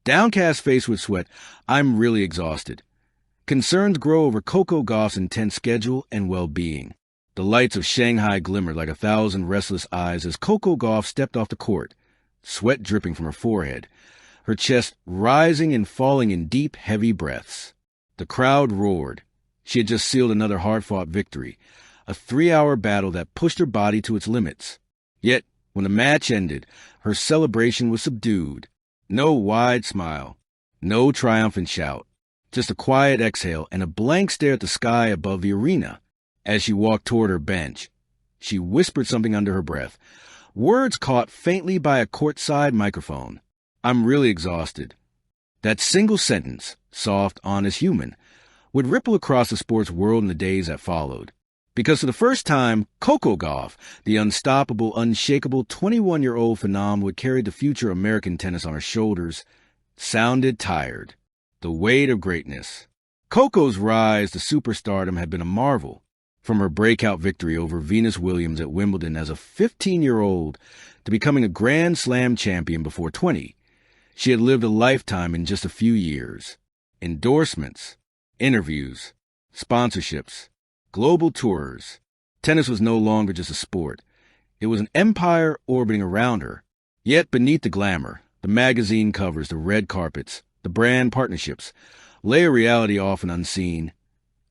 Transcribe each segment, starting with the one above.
Downcast face with sweat, I'm really exhausted. Concerns grow over Coco Gauff's intense schedule and well-being. The lights of Shanghai glimmered like 1,000 restless eyes as Coco Gauff stepped off the court, sweat dripping from her forehead, her chest rising and falling in deep, heavy breaths. The crowd roared. She had just sealed another hard-fought victory, a 3-hour battle that pushed her body to its limits. Yet, when the match ended, her celebration was subdued. No wide smile, no triumphant shout, just a quiet exhale and a blank stare at the sky above the arena. As she walked toward her bench, she whispered something under her breath, words caught faintly by a courtside microphone. I'm really exhausted. That single sentence, soft, honest, human, would ripple across the sports world in the days that followed. Because for the first time, Coco Gauff, the unstoppable, unshakable 21-year-old phenom who had carried the future of American tennis on her shoulders, sounded tired. The weight of greatness. Coco's rise to superstardom had been a marvel. From her breakout victory over Venus Williams at Wimbledon as a 15-year-old to becoming a Grand Slam champion before 20, she had lived a lifetime in just a few years. Endorsements, interviews, sponsorships, global tours. Tennis was no longer just a sport. It was an empire orbiting around her. Yet beneath the glamour, the magazine covers, the red carpets, the brand partnerships, lay a reality often unseen.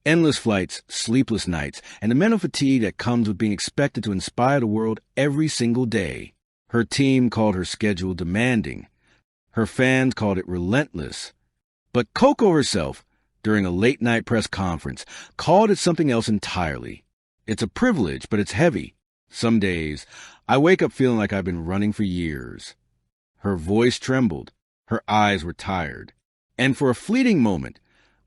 Endless flights, sleepless nights, and the mental fatigue that comes with being expected to inspire the world every single day. Her team called her schedule demanding. Her fans called it relentless. But Coco herself, during a late-night press conference, called it something else entirely. It's a privilege, but it's heavy. Some days, I wake up feeling like I've been running for years. Her voice trembled. Her eyes were tired. And for a fleeting moment,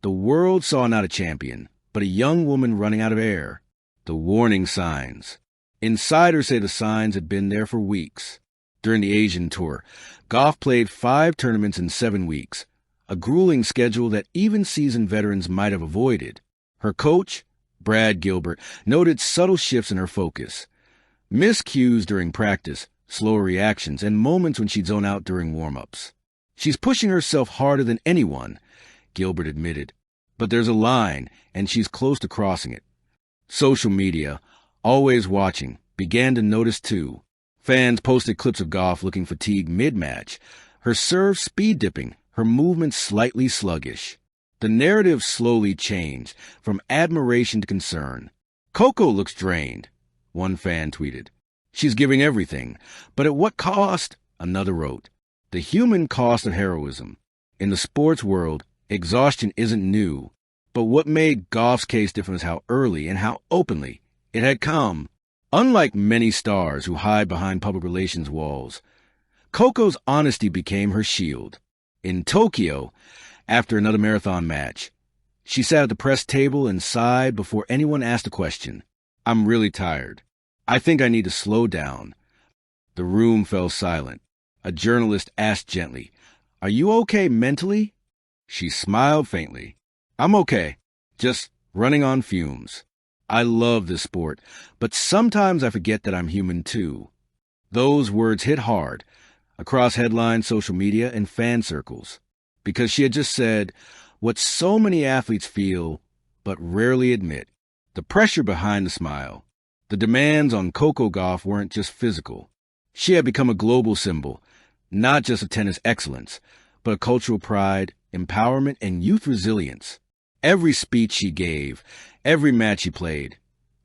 the world saw not a champion, but a young woman running out of air. The warning signs. Insiders say the signs had been there for weeks. During the Asian tour, Gauff played 5 tournaments in 7 weeks, a grueling schedule that even seasoned veterans might have avoided. Her coach, Brad Gilbert, noted subtle shifts in her focus. Miscues during practice, slower reactions, and moments when she'd zone out during warm-ups. She's pushing herself harder than anyone, Gilbert admitted. But there's a line, and she's close to crossing it. Social media, always watching, began to notice too. Fans posted clips of Gauff looking fatigued mid-match, her serve speed-dipping, her movements slightly sluggish. The narrative slowly changed, from admiration to concern. Coco looks drained, one fan tweeted. She's giving everything, but at what cost? Another wrote. The human cost of heroism. In the sports world, exhaustion isn't new, but what made Gauff's case different is how early and how openly it had come. Unlike many stars who hide behind public relations walls, Coco's honesty became her shield. In Tokyo, after another marathon match, she sat at the press table and sighed before anyone asked a question. I'm really tired. I think I need to slow down. The room fell silent. A journalist asked gently, Are you okay mentally? She smiled faintly. I'm okay. Just running on fumes. I love this sport, but sometimes I forget that I'm human too. Those words hit hard, across headlines, social media, and fan circles, because she had just said what so many athletes feel but rarely admit. The pressure behind the smile. The demands on Coco Gauff weren't just physical. She had become a global symbol, not just of tennis excellence, but of cultural pride, empowerment, and youth resilience. Every speech she gave, every match she played,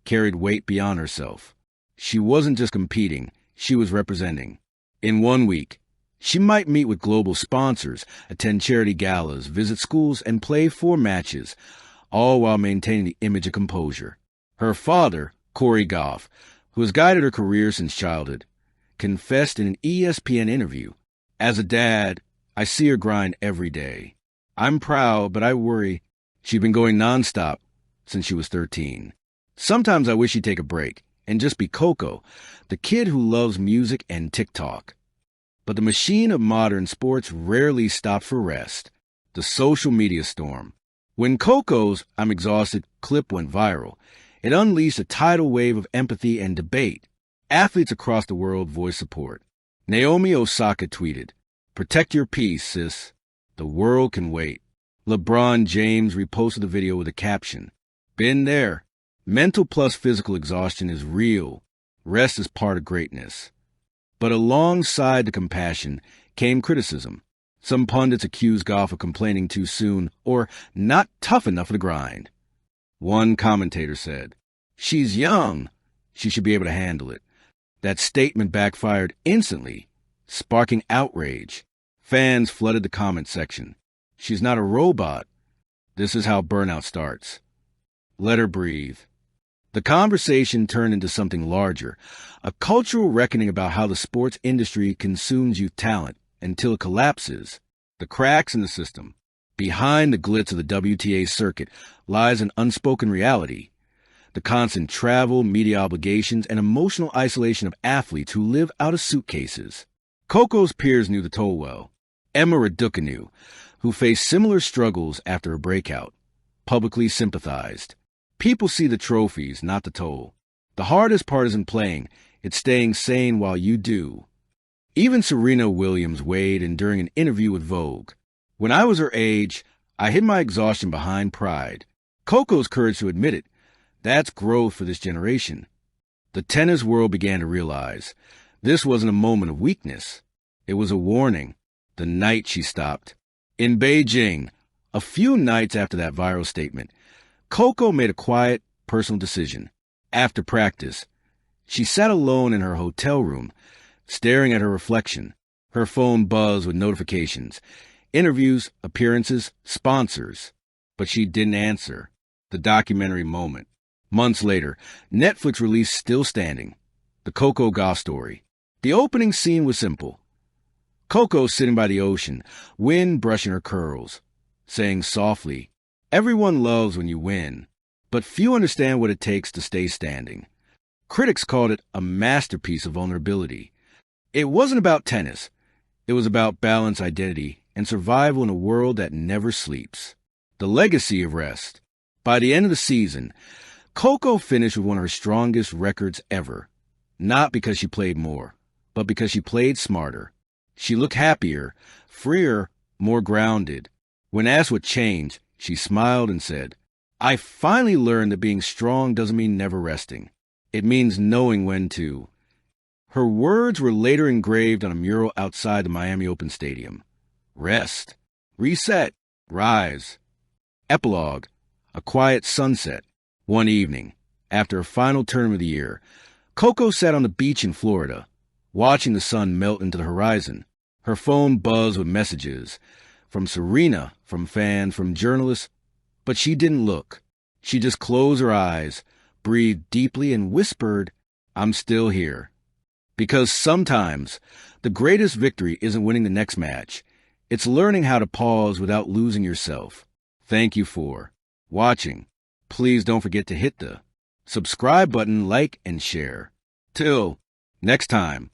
carried weight beyond herself. She wasn't just competing, she was representing. In 1 week, she might meet with global sponsors, attend charity galas, visit schools, and play 4 matches, all while maintaining the image of composure. Her father, Coco Gauff, who has guided her career since childhood, confessed in an ESPN interview, As a dad, I see her grind every day. I'm proud, but I worry. She's been going nonstop since she was 13. Sometimes I wish she'd take a break and just be Coco, the kid who loves music and TikTok. But the machine of modern sports rarely stopped for rest. The social media storm. When Coco's "I'm exhausted" clip went viral, it unleashed a tidal wave of empathy and debate. Athletes across the world voiced support. Naomi Osaka tweeted, "Protect your peace, sis." The world can wait. LeBron James reposted the video with a caption, "Been there. Mental plus physical exhaustion is real. Rest is part of greatness." But alongside the compassion came criticism. Some pundits accused Gauff of complaining too soon or not tough enough for the grind. One commentator said, "She's young. She should be able to handle it." That statement backfired instantly, sparking outrage. Fans flooded the comment section. "She's not a robot. This is how burnout starts. Let her breathe." The conversation turned into something larger, a cultural reckoning about how the sports industry consumes youth talent until it collapses. The cracks in the system. Behind the glitz of the WTA circuit lies an unspoken reality. The constant travel, media obligations, and emotional isolation of athletes who live out of suitcases. Coco's peers knew the toll well. Emma Raducanu, who faced similar struggles after her breakout, publicly sympathized. People see the trophies, not the toll. The hardest part isn't playing, it's staying sane while you do. Even Serena Williams weighed in during an interview with Vogue. "When I was her age, I hid my exhaustion behind pride." Coco's courage to admit it. That's growth for this generation. The tennis world began to realize this wasn't a moment of weakness. It was a warning. The night she stopped. In Beijing, a few nights after that viral statement, Coco made a quiet, personal decision. After practice, she sat alone in her hotel room, staring at her reflection. Her phone buzzed with notifications, interviews, appearances, sponsors. But she didn't answer. The documentary moment. Months later, Netflix released Still Standing, the Coco Gauff story. The opening scene was simple. Coco sitting by the ocean, wind brushing her curls, saying softly, "Everyone loves when you win, but few understand what it takes to stay standing." Critics called it a masterpiece of vulnerability. It wasn't about tennis. It was about balance, identity, and survival in a world that never sleeps. The legacy of rest. By the end of the season, Coco finished with one of her strongest records ever. Not because she played more, but because she played smarter. She looked happier, freer, more grounded. When asked what changed, she smiled and said, "I finally learned that being strong doesn't mean never resting. It means knowing when to." Her words were later engraved on a mural outside the Miami Open Stadium. Rest. Reset. Rise. Epilogue. A quiet sunset. One evening, after her final tournament of the year, Coco sat on the beach in Florida, watching the sun melt into the horizon. Her phone buzzed with messages. From Serena, from fans, from journalists. But she didn't look. She just closed her eyes, breathed deeply, and whispered, "I'm still here." Because sometimes the greatest victory isn't winning the next match. It's learning how to pause without losing yourself. Thank you for watching. Please don't forget to hit the subscribe button, like, and share. Till next time.